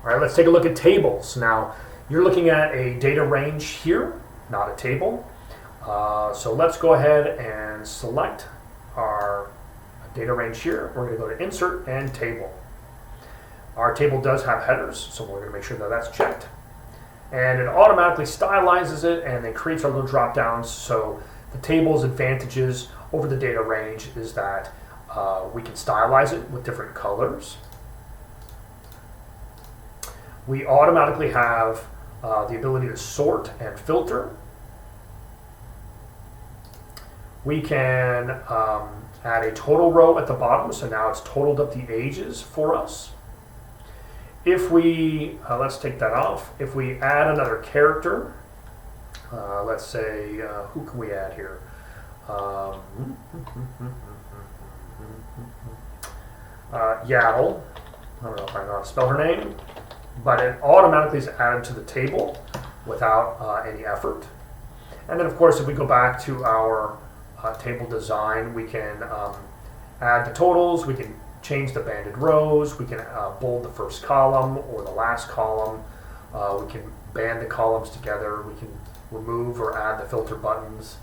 All right, let's take a look at tables. Now, you're looking at a data range here, not a table. So let's go ahead and select our data range here. We're going to go to Insert and Table. Our table does have headers, so we're going to make sure that that's checked. And it automatically stylizes it and then creates our little drop downs. So the table's advantages over the data range is that we can stylize it with different colors. We automatically have the ability to sort and filter. We can add a total row at the bottom, so now it's totaled up the ages for us. If we, let's take that off. If we add another character, let's say, who can we add here? Yaddle. I don't know if I know how to spell her name, but it automatically is added to the table without any effort. And then, of course, if we go back to our table design, we can add the totals, we can change the banded rows, we can bold the first column or the last column, we can band the columns together, we can remove or add the filter buttons,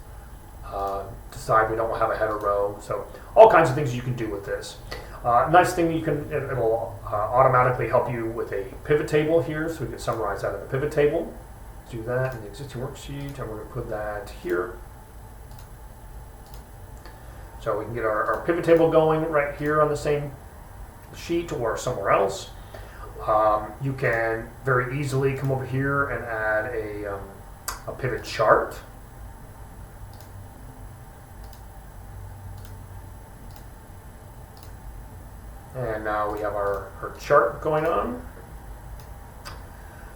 decide we don't have a header row, so all kinds of things you can do with this. Nice thing, it'll automatically help you with a pivot table here, so we can summarize that in the pivot table. Let's do that in the existing worksheet, and we're going to put that here. So we can get our pivot table going right here on the same sheet or somewhere else. You can very easily come over here and add a pivot chart. And now we have our chart going on.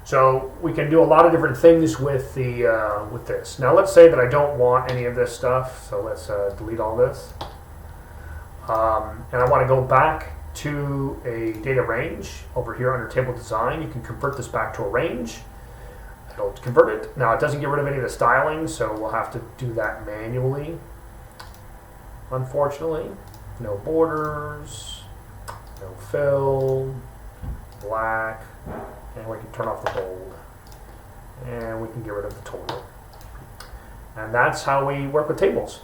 So we can do a lot of different things with this. Now let's say that I don't want any of this stuff, so let's delete all this. And I want to go back to a data range over here under table design. You can convert this back to a range. It'll convert it. Now it doesn't get rid of any of the styling, so we'll have to do that manually. Unfortunately, no borders, no fill, black. And we can turn off the bold. And we can get rid of the total. And that's how we work with tables.